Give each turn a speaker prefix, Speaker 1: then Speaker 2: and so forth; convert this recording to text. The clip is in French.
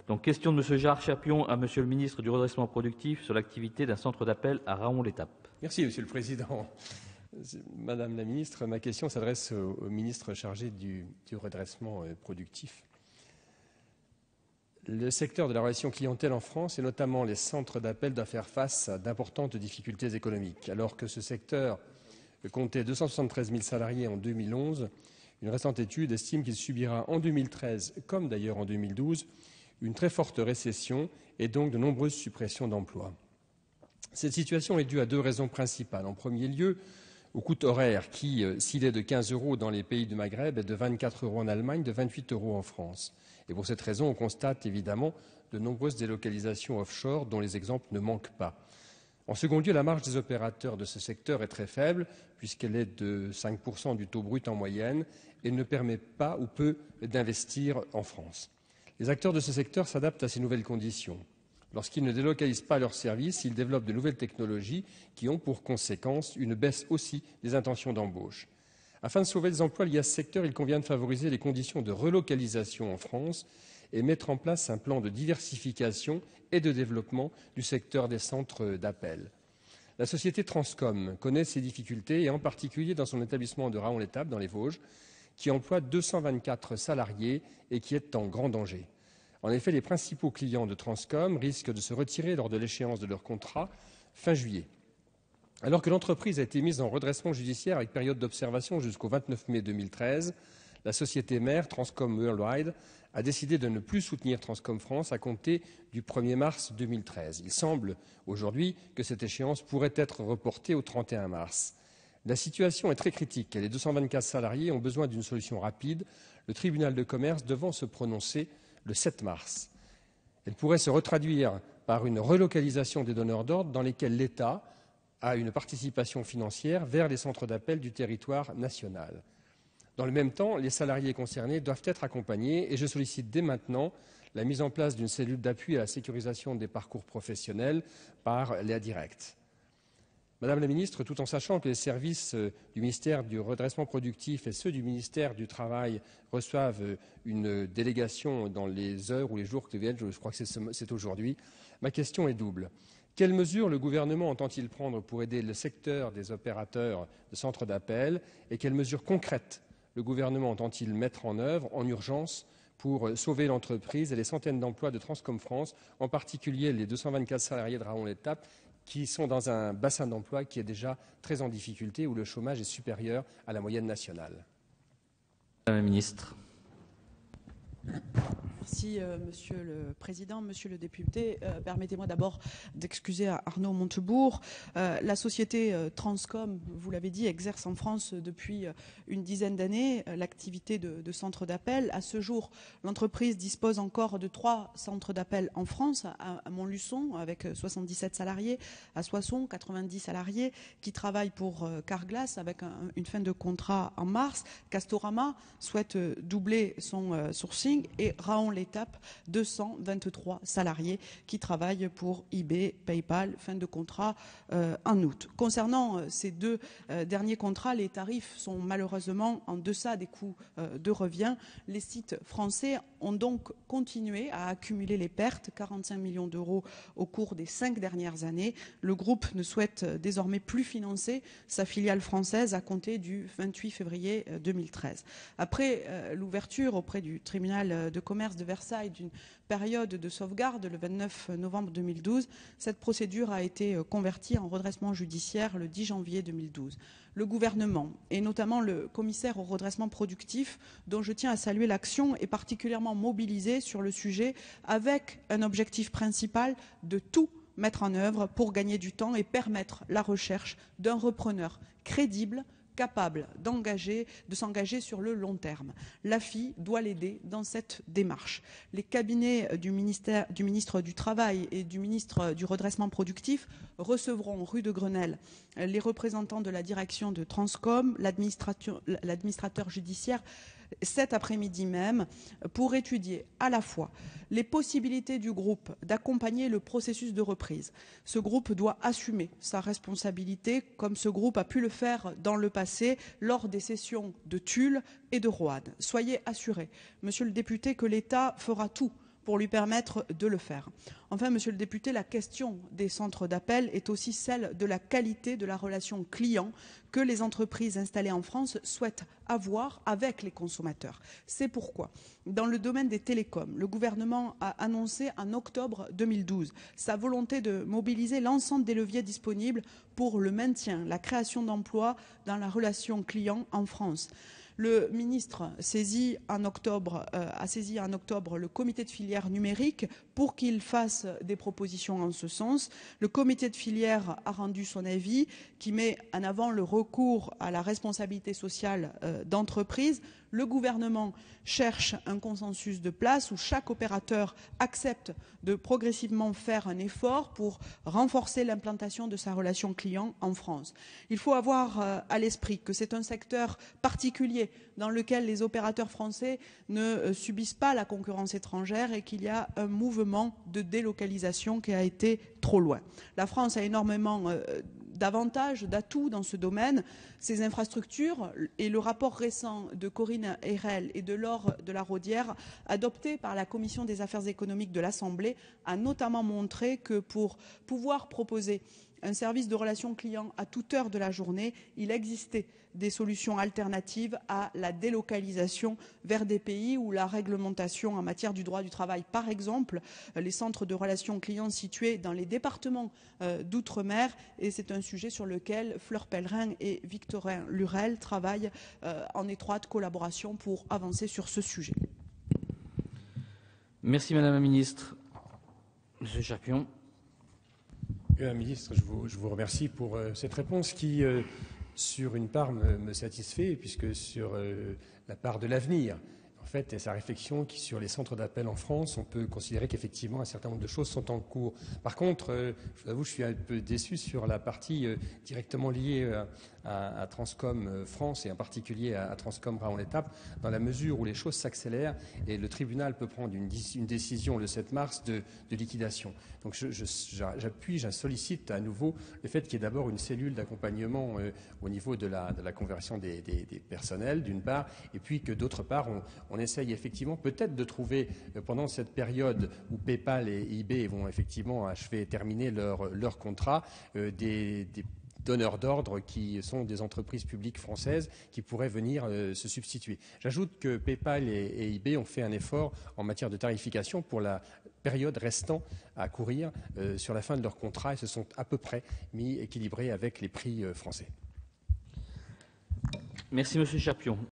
Speaker 1: Donc, question de M. Gérard Chapion à M. le ministre du Redressement productif sur l'activité d'un centre d'appel à Raon-l'Étape.
Speaker 2: Merci, Monsieur le Président. Madame la ministre, ma question s'adresse au ministre chargé du redressement productif. Le secteur de la relation clientèle en France, et notamment les centres d'appel, doit faire face à d'importantes difficultés économiques. Alors que ce secteur comptait 273 000 salariés en 2011, une récente étude estime qu'il subira en 2013, comme d'ailleurs en 2012, une très forte récession et donc de nombreuses suppressions d'emplois. Cette situation est due à deux raisons principales. En premier lieu, au coût horaire qui, s'il est de 15 € dans les pays du Maghreb, est de 24 € en Allemagne, de 28 € en France. Et pour cette raison, on constate évidemment de nombreuses délocalisations offshore dont les exemples ne manquent pas. En second lieu, la marge des opérateurs de ce secteur est très faible puisqu'elle est de 5 % du taux brut en moyenne et ne permet pas ou peu d'investir en France. Les acteurs de ce secteur s'adaptent à ces nouvelles conditions. Lorsqu'ils ne délocalisent pas leurs services, ils développent de nouvelles technologies qui ont pour conséquence une baisse aussi des intentions d'embauche. Afin de sauver les emplois liés à ce secteur, il convient de favoriser les conditions de relocalisation en France et mettre en place un plan de diversification et de développement du secteur des centres d'appel. La société Transcom connaît ces difficultés, et en particulier dans son établissement de Raon-l'Étape, dans les Vosges, qui emploie 224 salariés et qui est en grand danger. En effet, les principaux clients de Transcom risquent de se retirer lors de l'échéance de leur contrat fin juillet. Alors que l'entreprise a été mise en redressement judiciaire avec période d'observation jusqu'au 29 mai 2013, la société mère, Transcom Worldwide, a décidé de ne plus soutenir Transcom France à compter du 1er mars 2013. Il semble aujourd'hui que cette échéance pourrait être reportée au 31 mars. La situation est très critique et les 224 salariés ont besoin d'une solution rapide, le tribunal de commerce devant se prononcer le 7 mars. Elle pourrait se retraduire par une relocalisation des donneurs d'ordre dans lesquels l'État a une participation financière vers les centres d'appel du territoire national. Dans le même temps, les salariés concernés doivent être accompagnés et je sollicite dès maintenant la mise en place d'une cellule d'appui à la sécurisation des parcours professionnels par Léa Direct. Madame la ministre, tout en sachant que les services du ministère du redressement productif et ceux du ministère du Travail reçoivent une délégation dans les heures ou les jours qui viennent, je crois que c'est aujourd'hui, ma question est double. Quelles mesures le gouvernement entend-il prendre pour aider le secteur des opérateurs de centres d'appel et quelles mesures concrètes le gouvernement entend-il mettre en œuvre en urgence pour sauver l'entreprise et les centaines d'emplois de Transcom France, en particulier les 224 salariés de Raon-l'Étape qui sont dans un bassin d'emploi qui est déjà très en difficulté, où le chômage est supérieur à la moyenne nationale.
Speaker 1: Madame la ministre.
Speaker 3: Merci, Monsieur le Président. Monsieur le député, permettez-moi d'abord d'excuser à Arnaud Montebourg. La société Transcom, vous l'avez dit, exerce en France depuis une dizaine d'années l'activité de centre d'appel. À ce jour, l'entreprise dispose encore de 3 centres d'appel en France, à Montluçon, avec 77 salariés, à Soissons, 90 salariés, qui travaillent pour Carglass avec une fin de contrat en mars. Castorama souhaite doubler son sourcing et Raon-l'Étape, 223 salariés qui travaillent pour eBay, PayPal, fin de contrat en août. Concernant ces deux derniers contrats, les tarifs sont malheureusement en deçà des coûts de revient. Les sites français ont donc continué à accumuler les pertes, 45 millions d'euros au cours des 5 dernières années. Le groupe ne souhaite désormais plus financer sa filiale française à compter du 28 février 2013. Après l'ouverture auprès du tribunal de commerce de Versailles d'une période de sauvegarde le 29 novembre 2012, cette procédure a été convertie en redressement judiciaire le 10 janvier 2012. Le gouvernement, et notamment le commissaire au redressement productif, dont je tiens à saluer l'action, est particulièrement mobilisé sur le sujet avec un objectif principal de tout mettre en œuvre pour gagner du temps et permettre la recherche d'un repreneur crédible, capable de s'engager sur le long terme. L'AFI doit l'aider dans cette démarche. Les cabinets du ministre du Travail et du ministre du Redressement productif recevront rue de Grenelle les représentants de la direction de Transcom, l'administrateur judiciaire, cet après-midi même, pour étudier à la fois les possibilités du groupe d'accompagner le processus de reprise. Ce groupe doit assumer sa responsabilité, comme ce groupe a pu le faire dans le passé lors des sessions de Tulle et de Roanne. Soyez assuré, monsieur le député, que l'État fera tout pour lui permettre de le faire. Enfin, Monsieur le député, la question des centres d'appel est aussi celle de la qualité de la relation client que les entreprises installées en France souhaitent avoir avec les consommateurs. C'est pourquoi, dans le domaine des télécoms, le gouvernement a annoncé en octobre 2012 sa volonté de mobiliser l'ensemble des leviers disponibles pour le maintien, la création d'emplois dans la relation client en France. Le ministre a saisi en octobre le comité de filière numérique pour qu'il fasse des propositions en ce sens. Le comité de filière a rendu son avis qui met en avant le recours à la responsabilité sociale d'entreprise. Le gouvernement cherche un consensus de place où chaque opérateur accepte de progressivement faire un effort pour renforcer l'implantation de sa relation client en France. Il faut avoir à l'esprit que c'est un secteur particulier dans lequel les opérateurs français ne subissent pas la concurrence étrangère et qu'il y a un mouvement de délocalisation qui a été trop loin. La France a énormément d'avantages, d'atouts dans ce domaine. Ces infrastructures et le rapport récent de Corinne Erel et de Laure de la Raudière, adopté par la Commission des affaires économiques de l'Assemblée, a notamment montré que pour pouvoir proposer un service de relation client à toute heure de la journée, il existait des solutions alternatives à la délocalisation vers des pays où la réglementation en matière du droit du travail, par exemple, les centres de relations clients situés dans les départements d'outre-mer, et c'est un sujet sur lequel Fleur Pellerin et Victorin Lurel travaillent en étroite collaboration pour avancer sur ce sujet.
Speaker 1: Merci Madame la Ministre. Monsieur Cherpion.
Speaker 2: Madame la Ministre, je vous remercie pour cette réponse qui, sur une part, me satisfait, puisque sur la part de l'avenir, en fait, et sa réflexion qui, sur les centres d'appel en France, on peut considérer qu'effectivement un certain nombre de choses sont en cours. Par contre, je vous avoue, je suis un peu déçu sur la partie directement liée à Transcom France et en particulier à Transcom Raon-l'Étape, dans la mesure où les choses s'accélèrent et le tribunal peut prendre une décision le 7 mars de liquidation. Donc j'appuie, je sollicite à nouveau le fait qu'il y ait d'abord une cellule d'accompagnement au niveau de la conversion des personnels, d'une part, et puis que d'autre part, on essaye effectivement peut-être de trouver, pendant cette période où PayPal et eBay vont effectivement achever et terminer leur contrat, des donneurs d'ordre qui sont des entreprises publiques françaises qui pourraient venir se substituer. J'ajoute que PayPal et eBay ont fait un effort en matière de tarification pour la période restant à courir sur la fin de leur contrat et se sont à peu près mis équilibrés avec les prix français.
Speaker 1: Merci Monsieur Cherpion.